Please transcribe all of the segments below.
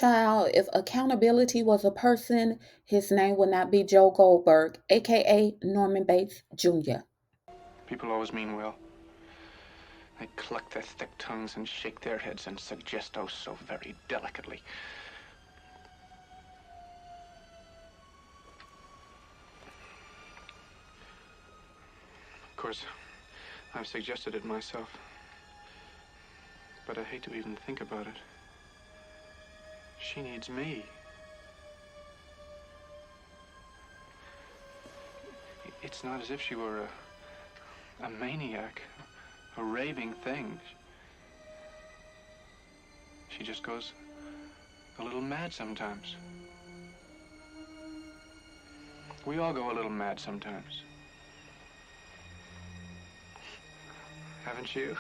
Child, if accountability was a person, his name would not be Joe Goldberg, aka Norman Bates Jr. People always mean well. They cluck their thick tongues and shake their heads and suggest oh so very delicately. Of course, I've suggested it myself. But I hate to even think about it. She needs me. It's not as if she were a maniac, a raving thing. She just goes a little mad sometimes. We all go a little mad sometimes. Haven't you?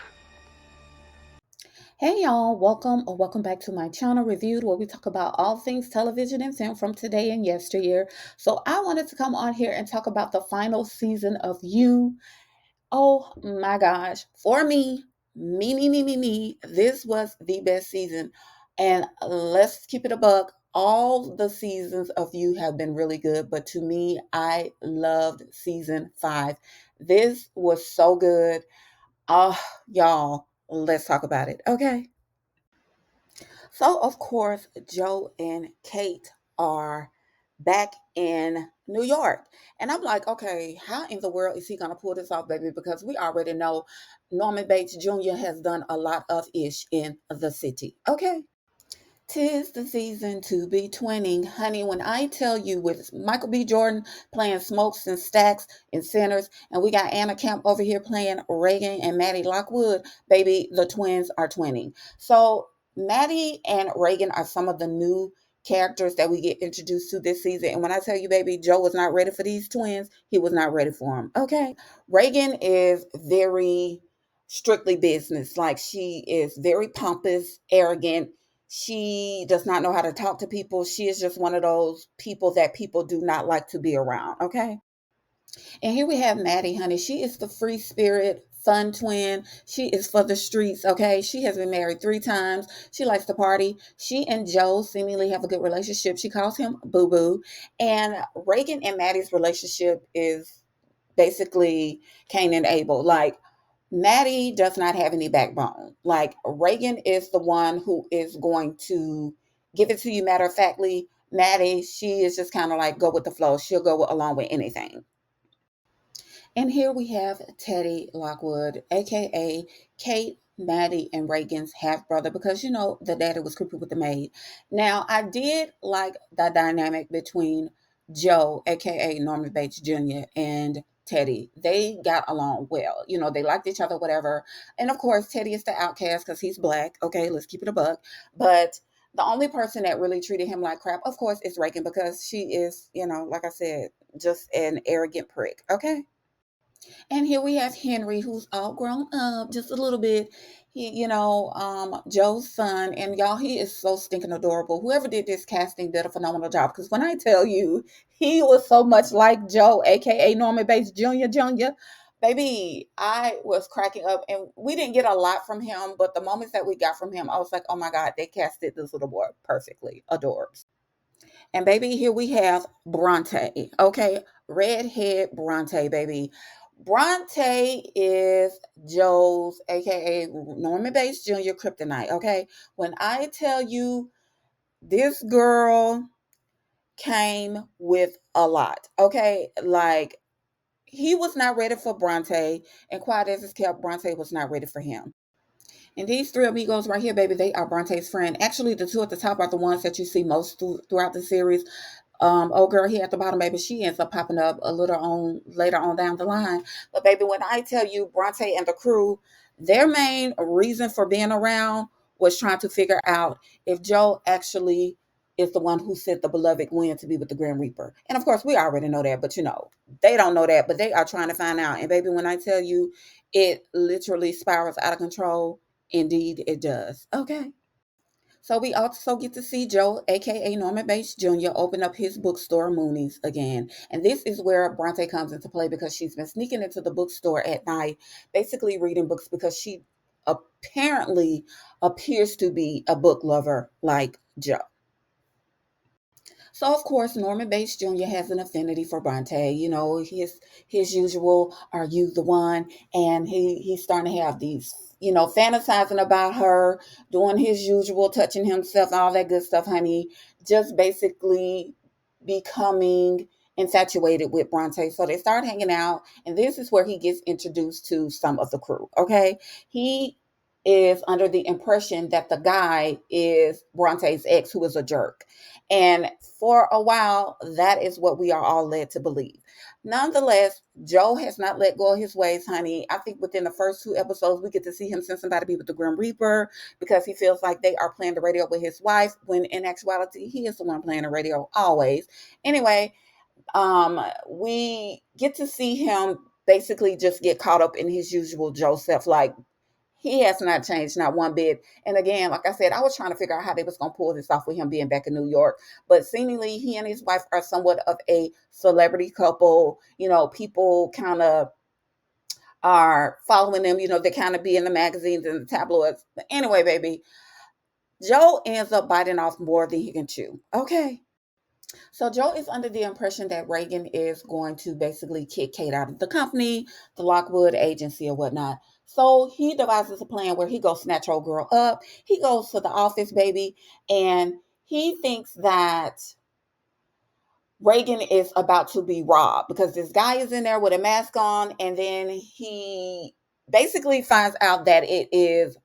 Hey y'all, welcome or welcome back to my channel Reviewed, where we talk about all things television and film from today and yesteryear. So I wanted to come on here and talk about the final season of You. Oh my gosh, for me, this was the best season. And let's keep it a buck. All the seasons of You have been really good, but to me, I loved season 5. This was so good. Oh, y'all, let's talk about it, okay? So, of course, Joe and Kate are back in New York. And I'm like, okay, how in the world is he going to pull this off, baby? Because we already know Norman Bates Jr. has done a lot of ish in the city. Okay. Tis the season to be twinning. Honey, when I tell you, with Michael B. Jordan playing Smokes and Stacks and Sinners, and we got Anna Camp over here playing Reagan and Maddie Lockwood, baby, the twins are twinning. So Maddie and Reagan are some of the new characters that we get introduced to this season. And when I tell you, baby, Joe was not ready for these twins, he was not ready for them. Okay. Reagan is very strictly business. Like, she is very pompous, arrogant. She does not know how to talk to people. She is just one of those people that people do not like to be around. Okay. And here we have Maddie, honey. She is the free spirit, fun twin. She is for the streets. Okay. She has been married 3 times. She likes to party. She and Joe seemingly have a good relationship. She calls him Boo Boo. And Reagan and Maddie's relationship is basically Cain and Abel. Like, Maddie does not have any backbone. Like, Reagan is the one who is going to give it to you matter of factly. Maddie, she is just kind of like go with the flow. She'll go along with anything. And here we have Teddy Lockwood, aka Kate, Maddie, and Reagan's half brother, because the daddy was creepy with the maid. Now, I did like the dynamic between Joe, aka Norman Bates Jr., and Teddy. They got along well. They liked each other, whatever. And of course, Teddy is the outcast because he's black. Okay, let's keep it a buck. But the only person that really treated him like crap, of course, is Reagan, because she is, like I said, just an arrogant prick. Okay. And here we have Henry, who's all grown up just a little bit. Joe's son, and y'all, he is so stinking adorable. Whoever did this casting did a phenomenal job. Because when I tell you, he was so much like Joe, aka Norman Bates Jr. Baby, I was cracking up, and we didn't get a lot from him, but the moments that we got from him, I was like, oh my God, they casted this little boy perfectly. Adorbs. And baby, here we have Bronte. Okay, redhead Bronte, baby. Bronte is Joe's, aka Norman Bates Jr. kryptonite. Okay, when I tell you, this girl came with a lot. Okay, like, he was not ready for Bronte, and quiet as it's kept, Bronte was not ready for him. And these three amigos right here, baby, they are Bronte's friend. Actually, the two at the top are the ones that you see most throughout the series. Old girl here at the bottom, baby, she ends up popping up a little on later on down the line. But baby, when I tell you, Bronte and the crew, their main reason for being around was trying to figure out if Joe actually is the one who sent the beloved Gwen to be with the Grim Reaper. And of course, we already know that, but they don't know that, but they are trying to find out. And baby, when I tell you, it literally spirals out of control. Indeed, it does. Okay. So we also get to see Joe, aka Norman Bates Jr., open up his bookstore, Mooney's, again. And this is where Bronte comes into play, because she's been sneaking into the bookstore at night, basically reading books, because she apparently appears to be a book lover like Joe. So of course, Norman Bates Jr. has an affinity for Bronte. You know, his usual "Are you the one?" And he's starting to have these, fantasizing about her, doing his usual, touching himself, all that good stuff, honey. Just basically becoming infatuated with Bronte. So they start hanging out, and this is where he gets introduced to some of the crew. Okay, he is under the impression that the guy is Bronte's ex, who is a jerk. And for a while, that is what we are all led to believe. Nonetheless, Joe has not let go of his ways, honey. I think within the first two episodes, we get to see him send somebody to be with the Grim Reaper because he feels like they are playing the radio with his wife, when in actuality, he is the one playing the radio always. Anyway, we get to see him basically just get caught up in his usual Joseph, like he has not changed, not one bit. And again, like I said, I was trying to figure out how they was gonna pull this off with him being back in New York. But seemingly he and his wife are somewhat of a celebrity couple. You know, people kind of are following them, they kind of be in the magazines and the tabloids. But anyway, baby, Joe ends up biting off more than he can chew. Okay. So Joe is under the impression that Reagan is going to basically kick Kate out of the company, the Lockwood agency or whatnot. So he devises a plan where he goes snatch old girl up. He goes to the office, baby, and he thinks that Reagan is about to be robbed because this guy is in there with a mask on, and then he basically finds out that it is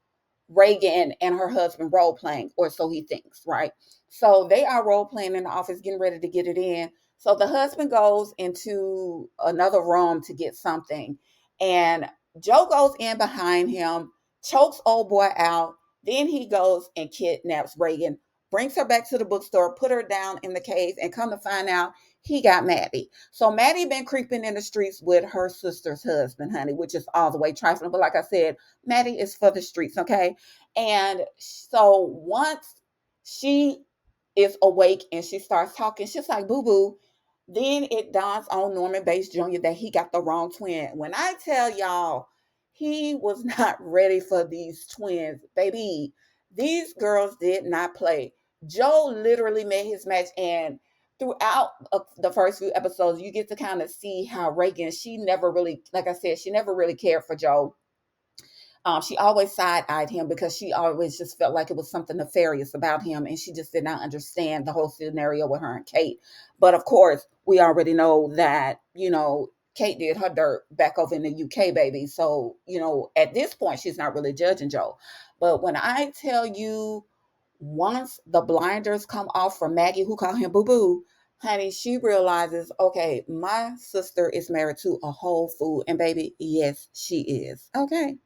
Reagan and her husband role playing, or so he thinks, right? So they are role playing in the office, getting ready to get it in. So the husband goes into another room to get something, and Joe goes in behind him, chokes old boy out. Then he goes and kidnaps Reagan, brings her back to the bookstore, put her down in the cave, and come to find out he got Maddie. So Maddie been creeping in the streets with her sister's husband, honey, which is all the way trifling. But like I said, Maddie is for the streets, okay? And so once she is awake and she starts talking, she's like, boo boo. Then it dawns on Norman Bates Jr. that he got the wrong twin. When I tell y'all, he was not ready for these twins, baby. These girls did not play. Joe literally made his match, and throughout the first few episodes, you get to kind of see how Reagan, she never really, like I said, she never really cared for Joe. She always side eyed him because she always just felt like it was something nefarious about him, and she just did not understand the whole scenario with her and Kate. But of course, we already know that, Kate did her dirt back over in the UK, baby. So, at this point, she's not really judging Joe. But when I tell you, once the blinders come off for Maggie, who called him boo boo, honey, she realizes, okay, my sister is married to a whole fool. And baby, yes, she is. Okay.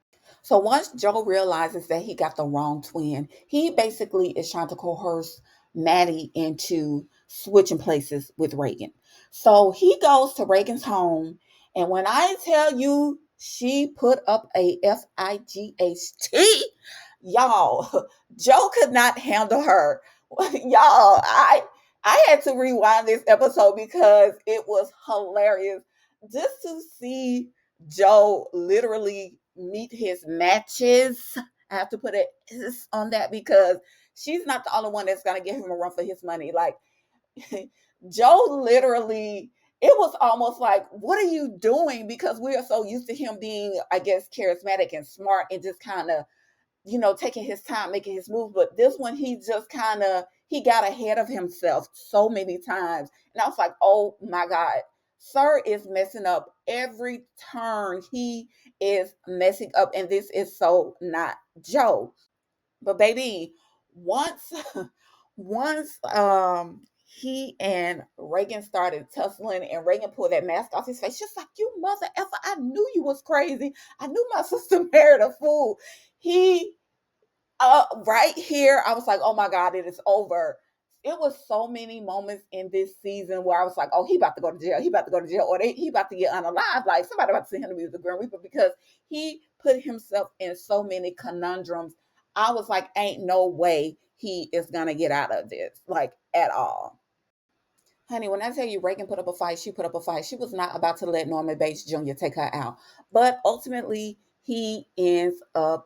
So once Joe realizes that he got the wrong twin, he basically is trying to coerce Maddie into switching places with Reagan. So he goes to Reagan's home, and when I tell you she put up a FIGHT, y'all, Joe could not handle her. Y'all, I had to rewind this episode because it was hilarious just to see Joe literally meet his matches. I have to put an S on that because she's not the only one that's gonna give him a run for his money. Like Joe literally, it was almost like, what are you doing? Because we are so used to him being, I guess, charismatic and smart and just kind of, taking his time, making his moves. But this one, he just kind of, he got ahead of himself so many times. And I was like, oh my God, sir is messing up every turn. He is messing up. And this is so not Joe. But baby, once once he and Reagan started tussling and Reagan pulled that mask off his face, just like, you mother effer, I knew you was crazy. I knew my sister married a fool. He right here, I was like, oh my God, it is over. It was so many moments in this season where I was like, oh, he about to go to jail. He about to go to jail, or he about to get unalive. Like somebody about to send him to be the Grim Reaper because he put himself in so many conundrums. I was like, ain't no way he is gonna get out of this, like at all. Honey, when I tell you Reagan put up a fight, she put up a fight. She was not about to let Norman Bates Jr. take her out. But ultimately, he ends up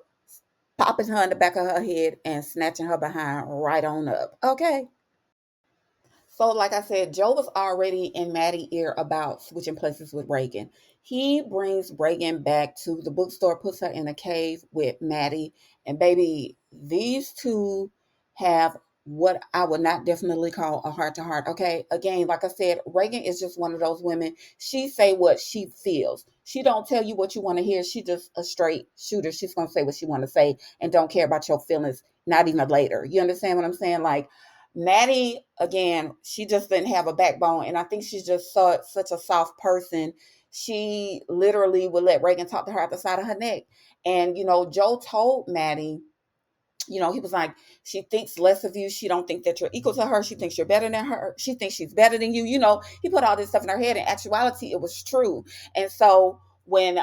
popping her in the back of her head and snatching her behind right on up. Okay. So, like I said, Joe was already in Maddie's ear about switching places with Reagan. He brings Reagan back to the bookstore, puts her in a cave with Maddie, and baby, these two have what I would not definitely call a heart to heart. Okay, again, like I said, Reagan is just one of those women. She say what she feels. She don't tell you what you want to hear. She just a straight shooter. She's gonna say what she want to say and don't care about your feelings, not even later. You understand what I'm saying? Like Maddie, again, she just didn't have a backbone. And I think she's just such a soft person. She literally would let Reagan talk to her at the side of her neck. And, Joe told Maddie, he was like, she thinks less of you. She don't think that you're equal to her. She thinks you're better than her. She thinks she's better than you. He put all this stuff in her head. In actuality, it was true. And so when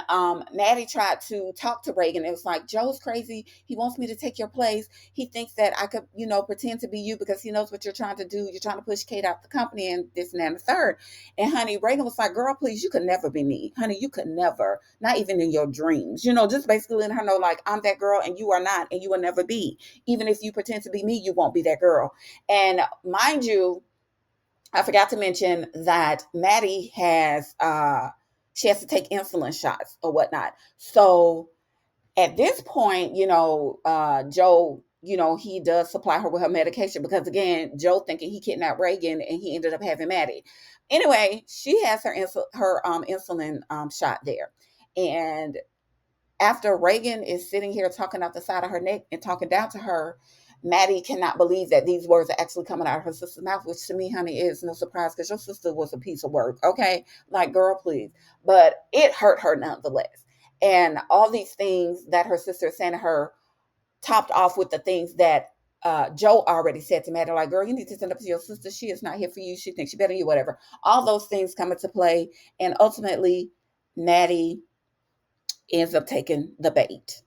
Maddie tried to talk to Reagan, it was like, Joe's crazy. He wants me to take your place. He thinks that I could, pretend to be you because he knows what you're trying to do. You're trying to push Kate out the company and this and that and the third. And honey, Reagan was like, girl, please, you could never be me. Honey, you could never, not even in your dreams, just basically letting her know, like, I'm that girl and you are not, and you will never be. Even if you pretend to be me, you won't be that girl. And mind you, I forgot to mention that Maddie she has to take insulin shots or whatnot. So at this point, Joe, he does supply her with her medication because again, Joe thinking he kidnapped Reagan and he ended up having Maddie. Anyway, she has her insulin shot there. And after Reagan is sitting here talking out the side of her neck and talking down to her, Maddie cannot believe that these words are actually coming out of her sister's mouth, which to me, honey, is no surprise because your sister was a piece of work, okay? Like, girl, please. But it hurt her nonetheless. And all these things that her sister is saying to her topped off with the things that Joe already said to Maddie, like, girl, you need to stand up to your sister. She is not here for you. She thinks she's better than you, whatever. All those things come into play. And ultimately, Maddie ends up taking the bait.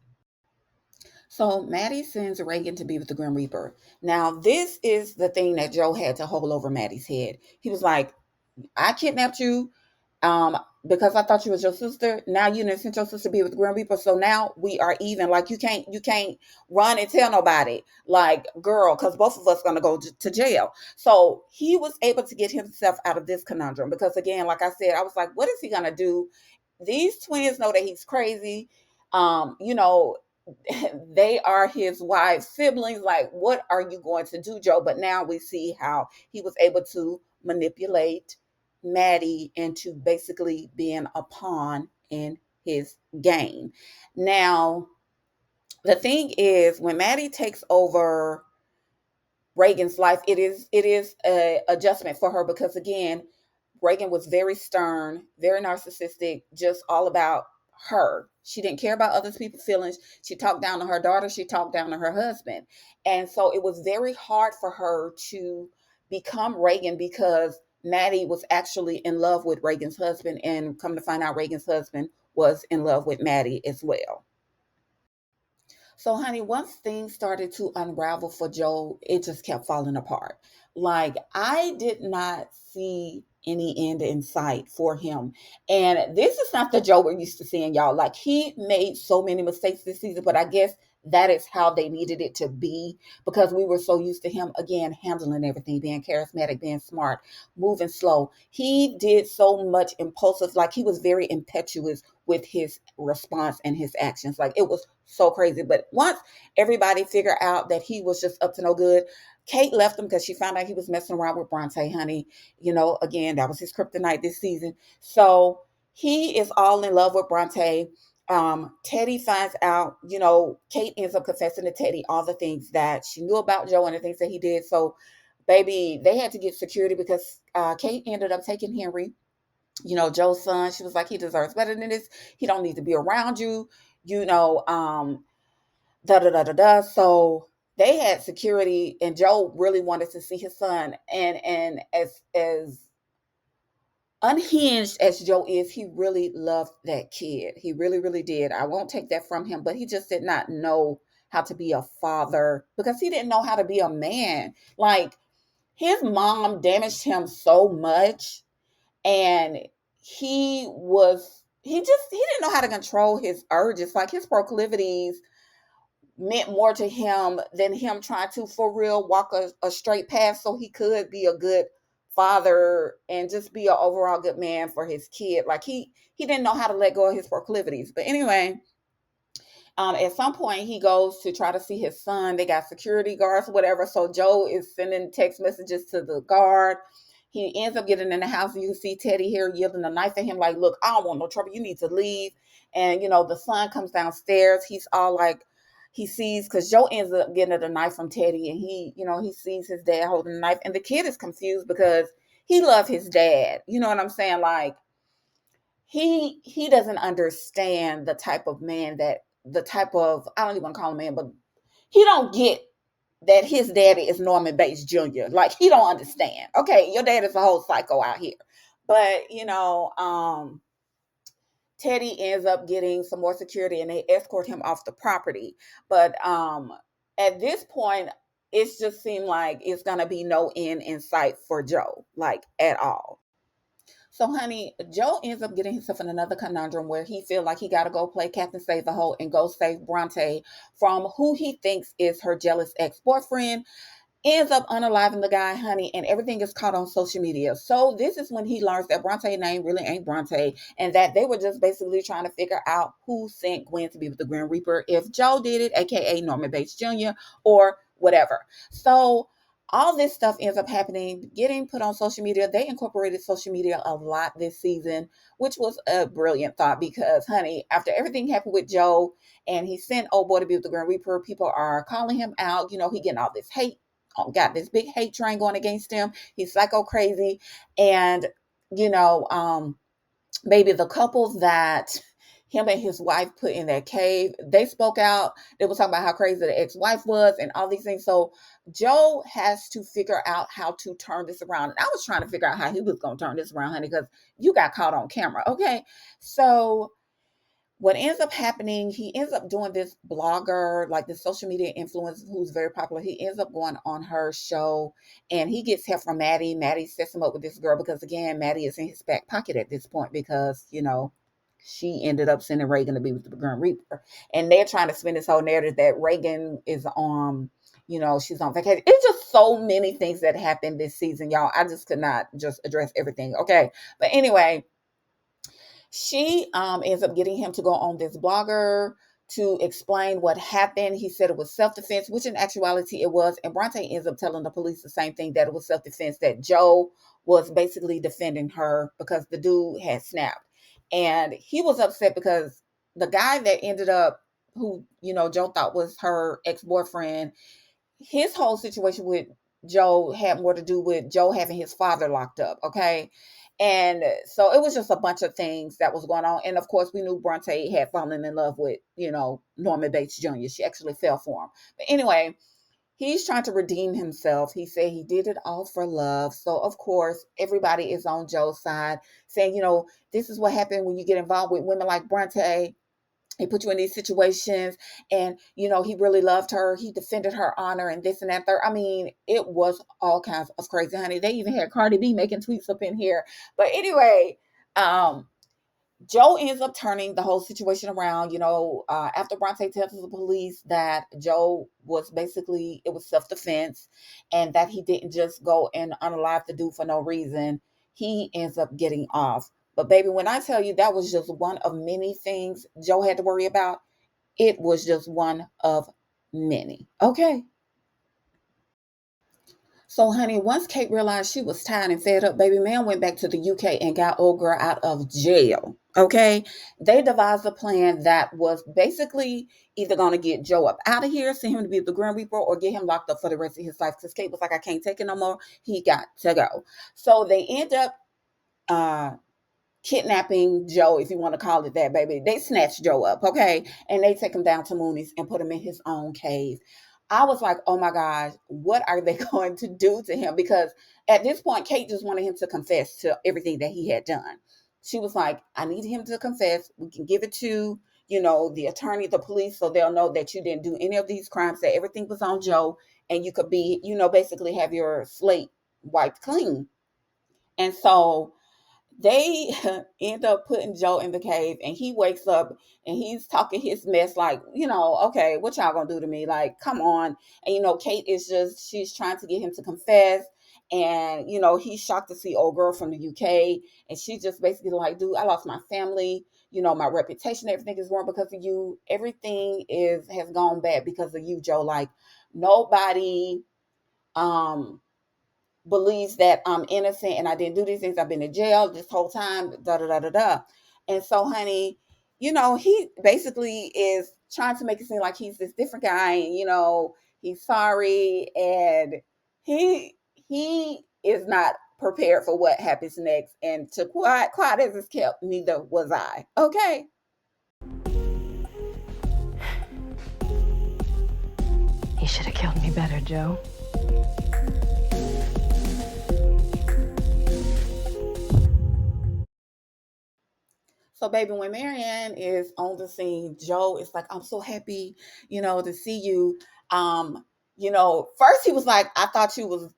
So Maddie sends Reagan to be with the Grim Reaper. Now, this is the thing that Joe had to hold over Maddie's head. He was like, I kidnapped you um, because I thought you was your sister. Now you didn't send your sister to be with the Grim Reaper. So now we are even. Like you can't run and tell nobody. Like, girl, because both of us gonna go to jail. So he was able to get himself out of this conundrum because again, like I said, I was like, what is he gonna do? These twins know that he's crazy. Um, you know, they are his wife's siblings. Like, what are you going to do, Joe? But now we see how he was able to manipulate Maddie into basically being a pawn in his game. Now, the thing is, when Maddie takes over Reagan's life, it is a adjustment for her because again, Reagan was very stern, very narcissistic, just all about her. She didn't care about other people's feelings. She talked down to her daughter, she talked down to her husband. And so it was very hard for her to become Reagan because Maddie was actually in love with Reagan's husband, and come to find out, Reagan's husband was in love with Maddie as well. So, honey, once things started to unravel for Joe, it just kept falling apart. Like, I did not see any end in sight for him. And this is not the Joe we're used to seeing, y'all. Like, he made so many mistakes this season, but I guess that is how they needed it to be because we were so used to him, again, handling everything, being charismatic, being smart, moving slow. He did so much impulsive, like, he was very impetuous with his response and his actions. Like, it was so crazy. But once everybody figured out that he was just up to no good, Kate left him because she found out he was messing around with Bronte, honey. Again, that was his kryptonite this season. So he is all in love with Bronte. Teddy finds out, Kate ends up confessing to Teddy all the things that she knew about Joe and the things that he did. So, baby, they had to get security because Kate ended up taking Henry, Joe's son. She was like, he deserves better than this. He don't need to be around you, da da da da da. So they had security, and Joe really wanted to see his son. And as unhinged as Joe is, he really loved that kid. He really, really did. I won't take that from him, but he just did not know how to be a father because he didn't know how to be a man. Like, his mom damaged him so much, and he didn't know how to control his urges. Like, his proclivities meant more to him than him trying to for real walk a straight path so he could be a good father and just be an overall good man for his kid. Like he didn't know how to let go of his proclivities. But anyway, at some point, he goes to try to see his son. They got security guards, whatever. So Joe is sending text messages to the guard. He ends up getting in the house. You can see Teddy here yielding a knife at him, like, "Look, I don't want no trouble. You need to leave." And the son comes downstairs. He's all like, he sees because Joe ends up getting the knife from Teddy, and he sees his dad holding the knife, and the kid is confused because he loved his dad. You know what I'm saying? Like he doesn't understand the type of man that the type of I don't even want to call him man, but he don't get that his daddy is Norman Bates Jr. Like he don't understand. Okay, your dad is a whole psycho out here. But Teddy ends up getting some more security and they escort him off the property. But at this point, it's just seemed like it's gonna be no end in sight for Joe, like at all. So, honey, Joe ends up getting himself in another conundrum where he feel like he got to go play Captain Save a Hole and go save Bronte from who he thinks is her jealous ex-boyfriend. Ends up unaliving the guy, honey, and everything is caught on social media. So this is when he learns that Bronte's name really ain't Bronte, and that they were just basically trying to figure out who sent Gwen to be with the Grim Reaper, if Joe did it, aka Norman Bates Jr., or whatever. So all this stuff ends up happening, getting put on social media. They incorporated social media a lot this season, which was a brilliant thought because, honey, after everything happened with Joe and he sent old boy to be with the Grim Reaper, people are calling him out. He getting all this hate, got this big hate train going against him. He's psycho crazy. And, you know, um, maybe the couples that him and his wife put in that cave, they spoke out. They were talking about how crazy the ex-wife was and all these things. So Joe has to figure out how to turn this around. And I was trying to figure out how he was going to turn this around, honey, because you got caught on camera. Okay. So what ends up happening, he ends up doing this blogger, like this social media influencer who's very popular. He ends up going on her show and he gets help from Maddie. Maddie sets him up with this girl because, again, Maddie is in his back pocket at this point because, she ended up sending Reagan to be with the Grim Reaper. And they're trying to spin this whole narrative that Reagan is on, she's on vacation. It's just so many things that happened this season, y'all. I just could not just address everything. Okay. But anyway, she ends up getting him to go on this blogger to explain what happened. He said it was self-defense, which in actuality it was. And Bronte ends up telling the police the same thing, that it was self-defense, that Joe was basically defending her because the dude had snapped. And he was upset because the guy that ended up, who, Joe thought was her ex-boyfriend, his whole situation with Joe had more to do with Joe having his father locked up. Okay. And so it was just a bunch of things that was going on. And of course, we knew Bronte had fallen in love with, Norman Bates Jr. She actually fell for him. But anyway, he's trying to redeem himself. He said he did it all for love. So, of course, everybody is on Joe's side saying, this is what happened when you get involved with women like Bronte. He put you in these situations and he really loved her, he defended her honor and this and that third. I mean, it was all kinds of crazy, honey. They even had Cardi B making tweets up in here. But anyway, Joe ends up turning the whole situation around. After Bronte tells the police that Joe was basically, it was self-defense and that he didn't just go and unalive the dude for no reason, he ends up getting off. But baby, when I tell you that was just one of many things Joe had to worry about, it was just one of many. Okay. So, honey, once Kate realized she was tired and fed up, baby man went back to the UK and got old girl out of jail. Okay. They devised a plan that was basically either going to get Joe up out of here, send him to be the Grim Reaper, or get him locked up for the rest of his life. Because Kate was like, I can't take it no more. He got to go. So they end up uh kidnapping Joe, if you want to call it that, baby. They snatched Joe up, okay? And they take him down to Mooney's and put him in his own cave. I was like, oh my gosh, what are they going to do to him? Because at this point, Kate just wanted him to confess to everything that he had done. She was like, I need him to confess. We can give it to, the attorney, the police, so they'll know that you didn't do any of these crimes, that everything was on Joe, and you could be, basically have your slate wiped clean. And so they end up putting Joe in the cave and he wakes up and he's talking his mess like, okay, what y'all gonna do to me? Like, come on. And Kate is just, she's trying to get him to confess. And, he's shocked to see old girl from the UK. And she just basically like, dude, I lost my family. My reputation, everything is wrong because of you. Everything has gone bad because of you, Joe. Like, nobody um believes that I'm innocent and I didn't do these things. I've been in jail this whole time, da da da da da. And so, honey, he basically is trying to make it seem like he's this different guy, and he's sorry, and he is not prepared for what happens next. And to quiet as it's kept, neither was I. Okay. You should have killed me better, Joe. So, baby, when Marianne is on the scene, Joe is like, I'm so happy, to see you. First he was like, I thought you was,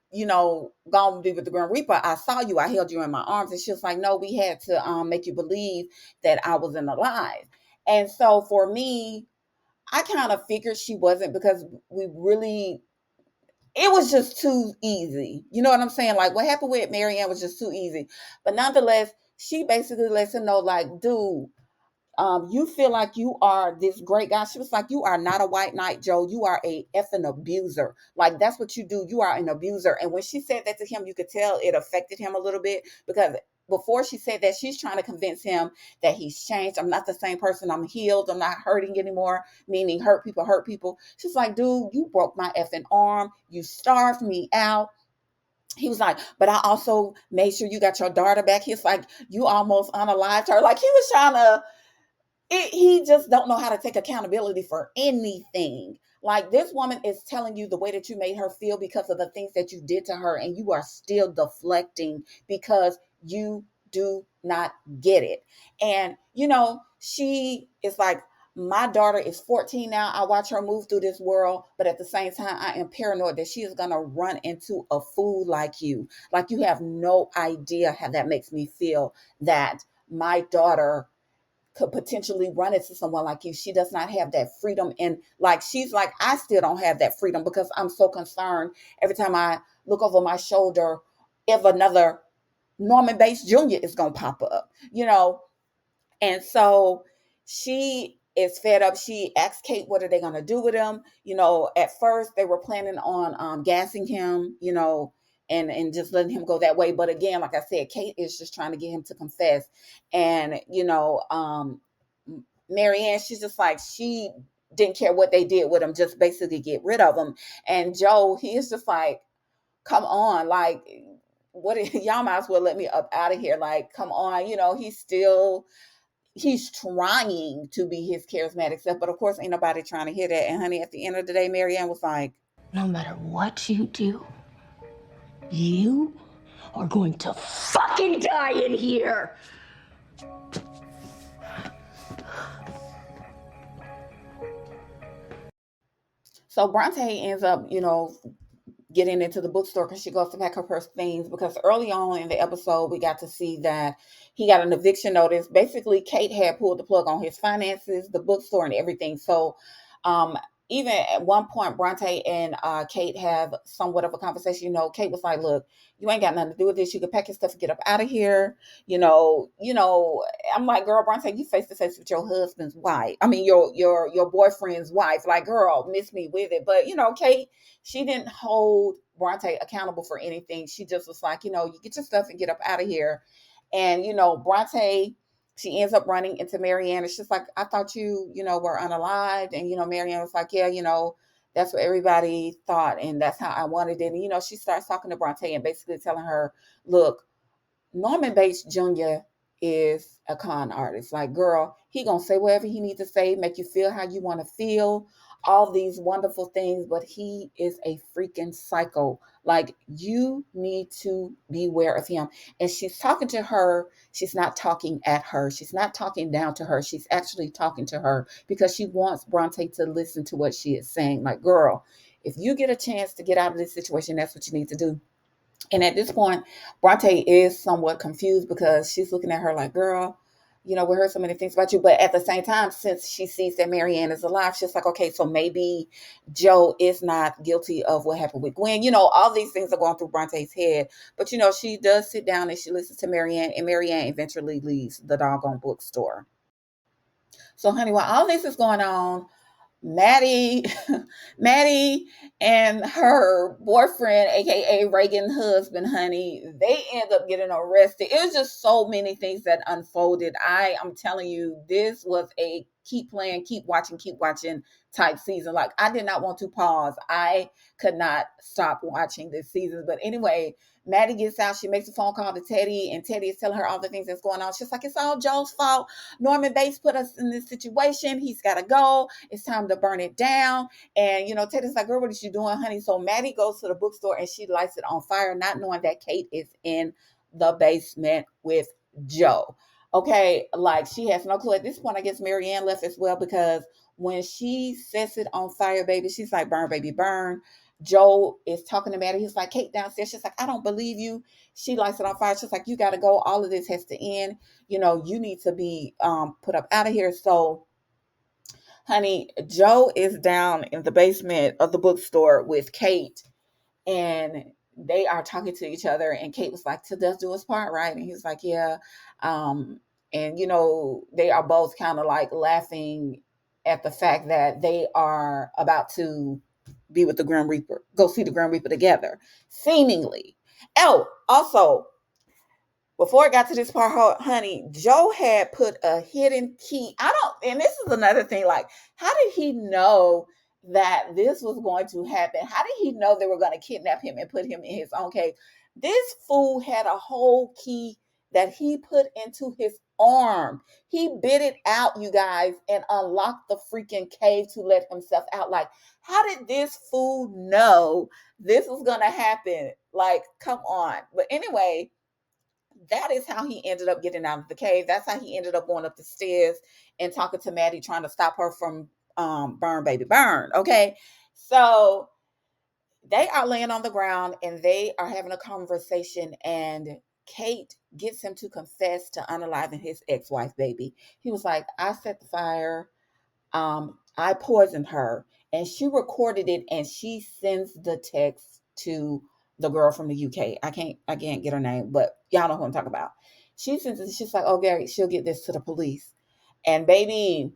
gonna be with the Grim Reaper. I saw you, I held you in my arms. And she was like, no, we had to make you believe that I wasn't alive. And so for me, I kind of figured she wasn't because it was just too easy. You know what I'm saying? Like what happened with Marianne was just too easy. But nonetheless, she basically lets him know, like, dude, you feel like you are this great guy. She was like, you are not a white knight, Joe. You are a effing abuser. Like, that's what you do. You are an abuser. And when she said that to him, you could tell it affected him a little bit because before she said that, she's trying to convince him that he's changed. I'm not the same person. I'm healed. I'm not hurting anymore, meaning hurt people hurt people. She's like, dude, you broke my effing arm. You starved me out. He was like, but I also made sure you got your daughter back. He's like, you almost unalived her. Like he was trying to he just don't know how to take accountability for anything. Like this woman is telling you the way that you made her feel because of the things that you did to her, and you are still deflecting because you do not get it. And she is like, my daughter is 14 now. I watch her move through this world, but at the same time, I am paranoid that she is going to run into a fool like you. Like, you have no idea how that makes me feel, that my daughter could potentially run into someone like you. She does not have that freedom. And like, she's like, I still don't have that freedom because I'm so concerned every time I look over my shoulder if another Norman Bates Jr. is going to pop up. And so she is fed up. She asks Kate, what are they going to do with him? At first they were planning on gassing him, and just letting him go that way. But again, like I said, Kate is just trying to get him to confess. And, Marianne, she's just like, she didn't care what they did with him, just basically get rid of him. And Joe, he is just like, come on, like, y'all might as well let me up out of here. Like, come on, he's trying to be his charismatic self, but of course ain't nobody trying to hear that. And honey, at the end of the day, Marianne was like, No matter what you do, you are going to fucking die in here. so Bronte ends up, getting into the bookstore because she goes to pack up her things, because early on in the episode we got to see that he got an eviction notice. Basically, Kate had pulled the plug on his finances, the bookstore, and everything. So um even at one point, Bronte and Kate have somewhat of a conversation. Kate was like, look, you ain't got nothing to do with this. You can pack your stuff and get up out of here. I'm like, girl, Bronte, you face to face with your husband's wife. I mean, your boyfriend's wife. Like, girl, miss me with it. But Kate, she didn't hold Bronte accountable for anything. She just was like, you get your stuff and get up out of here. And Bronte, she ends up running into Marianne. It's just like, I thought were unalived. And Marianne was like, yeah, that's what everybody thought, and that's how I wanted it. And she starts talking to Bronte and basically telling her, look, Norman Bates Jr. is a con artist. Like, girl, he gonna say whatever he needs to say, make you feel how you want to feel, all these wonderful things, but he is a freaking psycho. Like, you need to beware of him. And she's talking to her. She's not talking at her. She's not talking down to her. She's actually talking to her because she wants Bronte to listen to what she is saying. Like, girl, if you get a chance to get out of this situation, that's what you need to do. And at this point, Bronte is somewhat confused because she's looking at her like, girl, we heard so many things about you. But at the same time, since she sees that Marianne is alive, she's like, okay, so maybe Joe is not guilty of what happened with Gwen. All these things are going through Bronte's head. But, she does sit down and she listens to Marianne, and Marianne eventually leaves the doggone bookstore. So, honey, while all this is going on, Maddie, Maddie and her boyfriend, aka Reagan's husband, honey, they end up getting arrested. It was just so many things that unfolded. I'm telling you, this was a keep playing, keep watching type season. Like, I did not want to pause. I could not stop watching this season. But anyway, Maddie gets out. She makes a phone call to Teddy, and Teddy is telling her all the things that's going on. She's like, it's all Joe's fault. Norman Bates put us in this situation. He's got to go. It's time to burn it down. And, Teddy's like, girl, what is you doing, honey? So Maddie goes to the bookstore and she lights it on fire, not knowing that Kate is in the basement with Joe. Okay, like she has no clue. At this point, I guess Marianne left as well, because when she sets it on fire, baby, she's like, burn, baby, burn. Joe is talking to Maddie. He's like, Kate downstairs. She's like, I don't believe you. She lights it on fire. She's like, you got to go. All of this has to end. You need to be put up out of here. So, honey, Joe is down in the basement of the bookstore with Kate, and they are talking to each other. And Kate was like, to death do us part, right? And he's like, yeah. And, they are both kind of like laughing at the fact that they are about to be with the Grim Reaper, go see the Grim Reaper together, seemingly. Oh, also, before it got to this part, honey, Joe had put a hidden key. And this is another thing, like, how did he know that this was going to happen? How did he know they were going to kidnap him and put him in his own cave? This fool had a whole key that he put into his arm. He bit it out, you guys, and unlocked the freaking cave to let himself out. Like, how did this fool know this was going to happen? Like, come on. But anyway, that is how he ended up getting out of the cave. That's how he ended up going up the stairs and talking to Maddie, trying to stop her from burn, baby, burn. Okay. So they are laying on the ground and they are having a conversation, and Kate gets him to confess to unaliving his ex-wife, baby. He was like, I set the fire. I poisoned her, and she recorded it, and she sends the text to the girl from the UK. I can't get her name, but y'all know who I'm talking about. She sends it. She's like, oh, Gary, she'll get this to the police. And baby,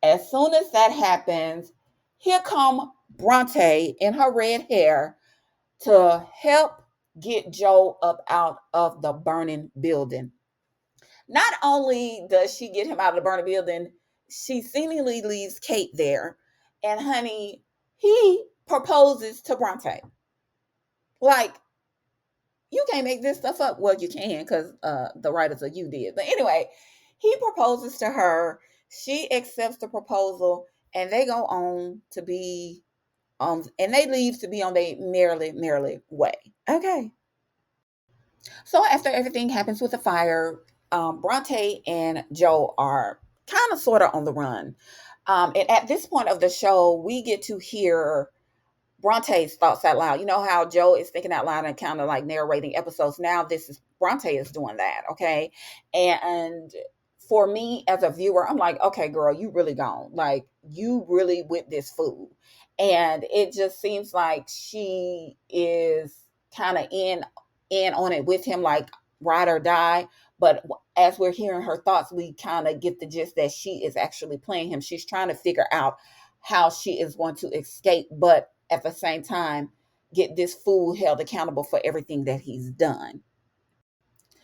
as soon as that happens, here come Bronte in her red hair to help get Joe up out of the burning building. Not only does she get him out of the burning building, she seemingly leaves Kate there. And honey, he proposes to Bronte. Like, you can't make this stuff up. Well, you can, because the writers of You did. But anyway, he proposes to her. She accepts the proposal, and they go on to be and they leave to be on their merrily way. Okay. So after everything happens with the fire, Bronte and Joe are kind of sort of on the run. And at this point of the show, we get to hear Bronte's thoughts out loud. You know how Joe is thinking out loud and kind of like narrating episodes. Now this is Bronte is doing that. Okay. And for me as a viewer, I'm like, okay, girl, you really gone. Like, you really with this fool. And it just seems like she is kind of in on it with him, like ride or die. But as we're hearing her thoughts, we kind of get the gist that she is actually playing him. She's trying to figure out how she is going to escape, but at the same time, get this fool held accountable for everything that he's done.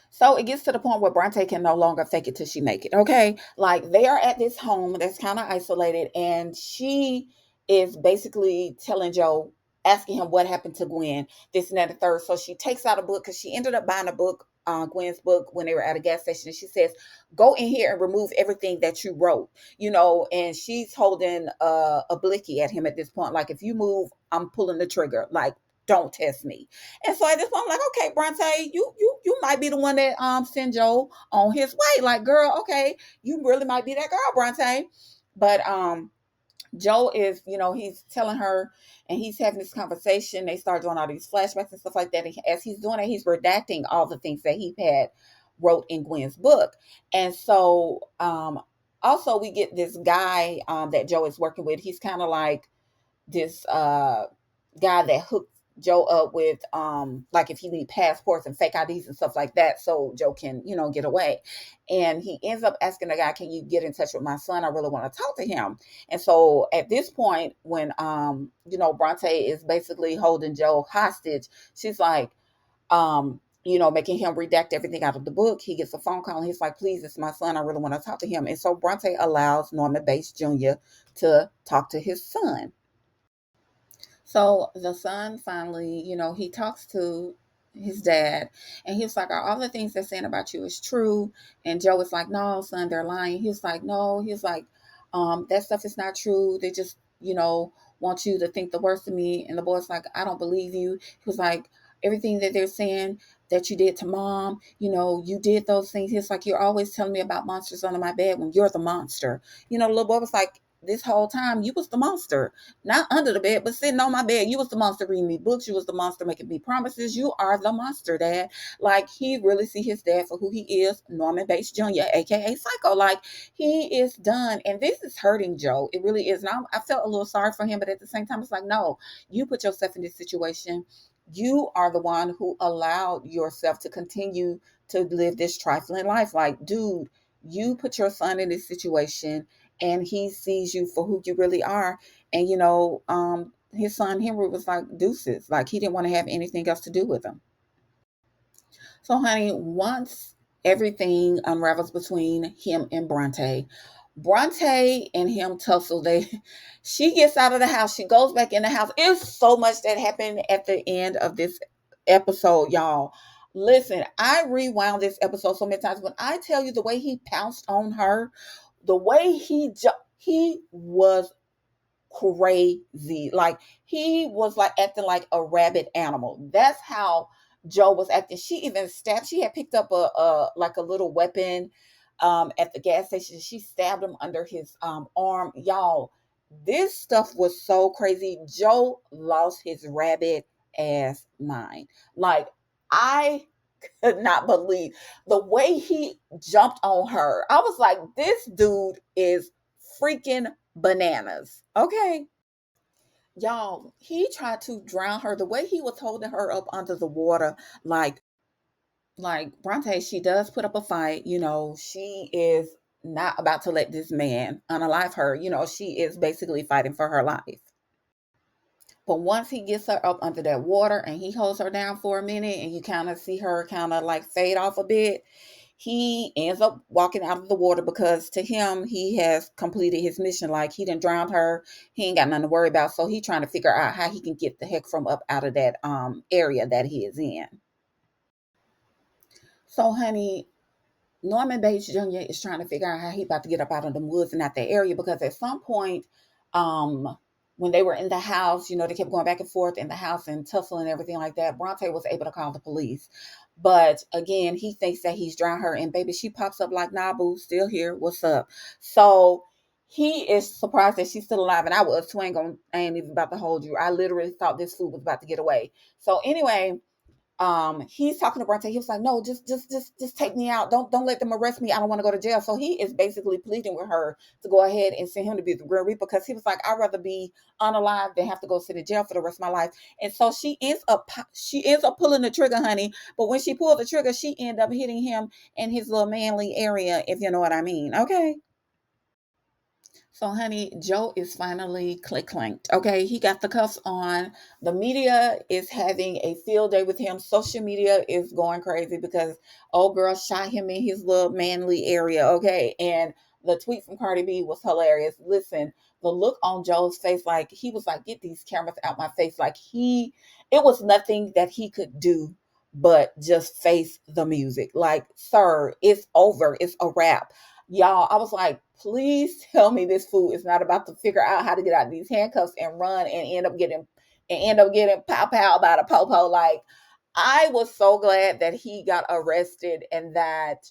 So it gets to the point where Bronte can no longer fake it till she make it. Okay. Like, they are at this home that's kind of isolated, and she is basically telling Joe, asking him what happened to Gwen, this and that and the third. So she takes out a book, because she ended up buying a book, Gwen's book, when they were at a gas station. And she says, go in here and remove everything that you wrote, and she's holding a blicky at him at this point. Like, if you move, I'm pulling the trigger. Like, don't test me. And so at this point, I'm like, okay, Bronte, you might be the one that send Joe on his way. Like, girl, okay, you really might be that girl, Bronte. But Joe is, he's telling her, and he's having this conversation. They start doing all these flashbacks and stuff like that. And as he's doing it, he's redacting all the things that he had wrote in Gwen's book. And so also we get this guy that Joe is working with. He's kind of like this guy that hooked Joe up with like if he need passports and fake IDs and stuff like that so Joe can, get away. And he ends up asking the guy, can you get in touch with my son? I really want to talk to him. And so at this point, when Bronte is basically holding Joe hostage, she's like, making him redact everything out of the book. He gets a phone call and he's like, please, it's my son. I really want to talk to him. And so Bronte allows Norman Bates Jr. to talk to his son. So the son finally, he talks to his dad and he was like, are all the things they're saying about you is true? And Joe was like, no, son, they're lying. He was like, no, he was like, that stuff is not true. They just, want you to think the worst of me. And the boy's like, I don't believe you. He was like, everything that they're saying that you did to mom, you did those things. He's like, you're always telling me about monsters under my bed when you're the monster. The little boy was like, this whole time you was the monster, not under the bed, but sitting on my bed. You was the monster reading me books. You was the monster making me promises. You are the monster, Dad. Like, he really see his dad for who he is, Norman Bates Jr., aka Psycho. Like, he is done. And this is hurting Joe. It really is. And I felt a little sorry for him, but at the same time, it's like, no, you put yourself in this situation. You are the one who allowed yourself to continue to live this trifling life. Like, dude, you put your son in this situation and he sees you for who you really are. And, his son Henry was like, deuces. Like, he didn't want to have anything else to do with him. So, honey, once everything unravels between him and Bronte and him tussle. She gets out of the house. She goes back in the house. It's so much that happened at the end of this episode, y'all. Listen, I rewound this episode so many times. When I tell you the way he pounced on her, the way he was crazy. Like, he was like acting like a rabid animal. That's how Joe was acting. She even stabbed. She had picked up a little weapon at the gas station. She stabbed him under his arm. Y'all, this stuff was so crazy. Joe lost his rabid ass mind. Like, I could not believe the way he jumped on her. I was like, this dude is freaking bananas. Okay. Y'all, he tried to drown her. The way he was holding her up under the water, like Bronte, she does put up a fight. She is not about to let this man unalive her. She is basically fighting for her life. But once he gets her up under that water and he holds her down for a minute and you kind of see her kind of like fade off a bit, he ends up walking out of the water because to him, he has completed his mission. Like, he didn't drown her. He ain't got nothing to worry about. So he trying to figure out how he can get the heck from up out of that area that he is in. So, honey, Norman Bates Jr. is trying to figure out how he about to get up out of the woods and out that area because at some point, when they were in the house, they kept going back and forth in the house and tussling and everything like that. Bronte was able to call the police. But again, he thinks that he's drowned her. And baby, she pops up like, nah, boo, still here. What's up? So he is surprised that she's still alive. And I was swing on, I ain't even about to hold you. I literally thought this food was about to get away. So anyway, he's talking to Bronte. He was like, no, just take me out. Don't let them arrest me. I don't want to go to jail. So he is basically pleading with her to go ahead and send him to be the Grim Reaper because he was like, I'd rather be unalive than have to go sit in jail for the rest of my life. And so she ends up pulling the trigger, honey. But when she pulled the trigger, she ended up hitting him in his little manly area, if you know what I mean. Okay. So, honey, Joe is finally click clanked. Okay, he got the cuffs on. The media is having a field day with him. Social media is going crazy because old girl shot him in his little manly area. Okay, and the tweet from Cardi B was hilarious. Listen, the look on Joe's face, like he was like, "Get these cameras out my face!" Like it was nothing that he could do but just face the music. Like, sir, it's over. It's a wrap. Y'all, I was like, please tell me this fool is not about to figure out how to get out of these handcuffs and run and end up getting pow pow by the popo. Like, I was so glad that he got arrested and that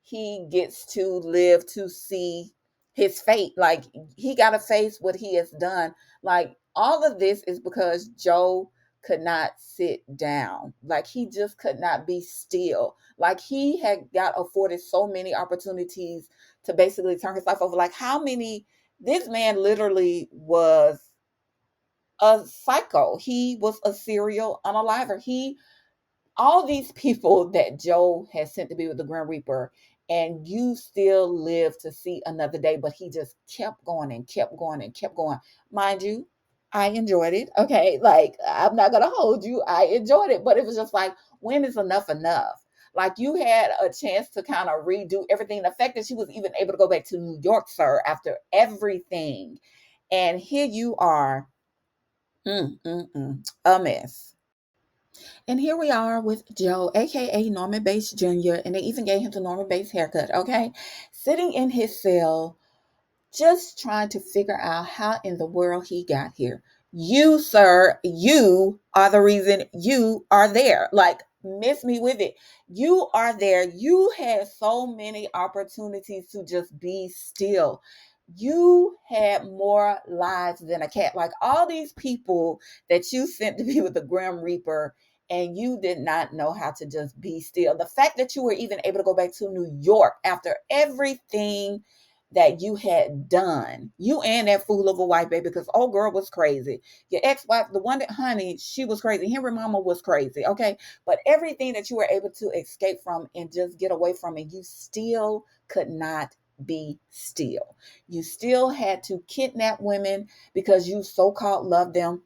he gets to live to see his fate. Like, he got to face what he has done. Like, all of this is because Joe could not sit down. Like he just could not be still. Like he had got afforded so many opportunities to basically turn his life over. Like how many, this man literally was a psycho. He was a serial unaliver. All these people that Joe has sent to be with the Grim Reaper, and you still live to see another day, but he just kept going and kept going and kept going. Mind you, I enjoyed it. Okay, like I'm not gonna hold you. I enjoyed it, but it was just like, when is enough enough? Like you had a chance to kind of redo everything. The fact that she was even able to go back to New York, sir, after everything, and here you are, a mess. And here we are with Joe, aka Norman Bates Jr., and they even gave him the Norman Bates haircut, okay? Sitting in his cell, just trying to figure out how in the world he got here. You, sir, you are the reason you are there. Like, miss me with it. You are there. You had so many opportunities to just be still. You had more lives than a cat. Like all these people that you sent to be with the Grim Reaper, and you did not know how to just be still. The fact that you were even able to go back to New York after everything that you had done, you and that fool of a wife, baby, because old girl was crazy. Your ex-wife, the one that, honey, she was crazy. Henry mama was crazy, okay? But everything that you were able to escape from and just get away from, and you still could not be still. You still had to kidnap women because you so-called loved them.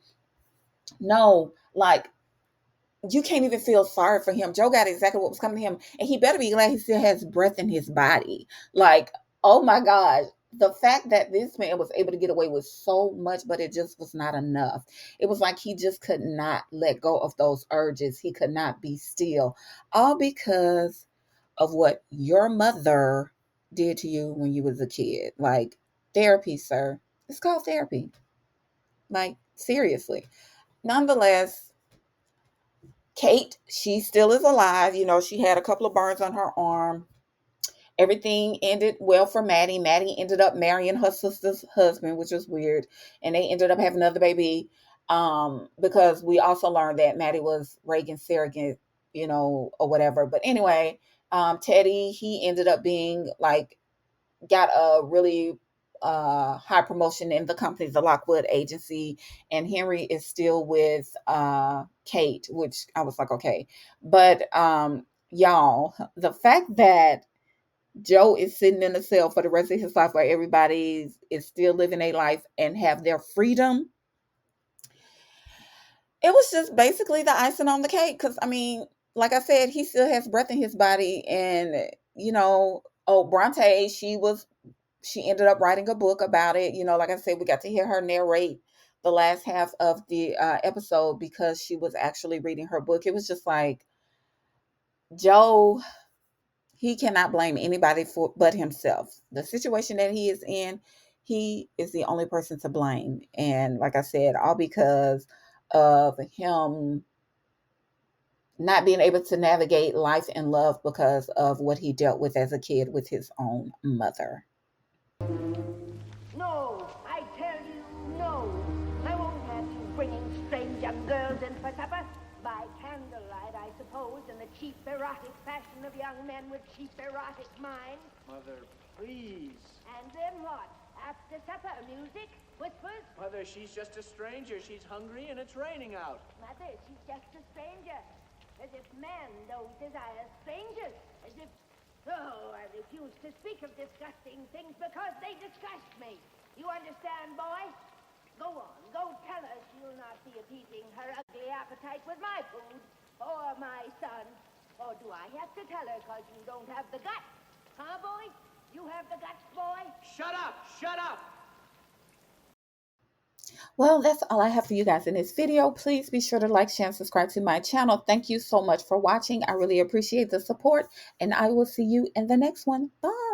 No, like, you can't even feel sorry for him. Joe got exactly what was coming to him, and he better be glad he still has breath in his body. Like, oh my God, the fact that this man was able to get away with so much, but it just was not enough. It was like he just could not let go of those urges. He could not be still, all because of what your mother did to you when you was a kid. Like, therapy, sir. It's called therapy. Like, seriously. Nonetheless, Kate, she still is alive. You know, she had a couple of burns on her arm. Everything ended well for Maddie. Maddie ended up marrying her sister's husband, which was weird. And they ended up having another baby, because we also learned that Maddie was Reagan's surrogate, or whatever. But anyway, Teddy, he ended up being like, got a really high promotion in the company, the Lockwood agency, and Henry is still with Kate, which I was like, okay. But y'all, the fact that Joe is sitting in a cell for the rest of his life where everybody is still living their life and have their freedom, it was just basically the icing on the cake. Because, I mean, like I said, he still has breath in his body. And, Bronte, she ended up writing a book about it. Like I said, we got to hear her narrate the last half of the episode because she was actually reading her book. It was just like, Joe, he cannot blame anybody for but himself. The situation that he is in, he is the only person to blame. And like I said, all because of him not being able to navigate life and love because of what he dealt with as a kid with his own mother. No, I tell you, no. I won't have you bringing strange young girls in for supper. By candlelight, I suppose, in the cheap erotic fashion of young men with cheap erotic minds. Mother, please. And then what? After supper, music? Whispers? Mother, she's just a stranger. She's hungry and it's raining out. Mother, she's just a stranger. As if men don't desire strangers. As if... Oh, I refuse to speak of disgusting things because they disgust me. You understand, boy? Go on, go tell her she'll not be appeasing her ugly appetite with my food, or my son. Or do I have to tell her because you don't have the guts? Huh, boy? You have the guts, boy? Shut up! Shut up! Well, that's all I have for you guys in this video. Please be sure to like, share, and subscribe to my channel. Thank you so much for watching. I really appreciate the support, and I will see you in the next one. Bye.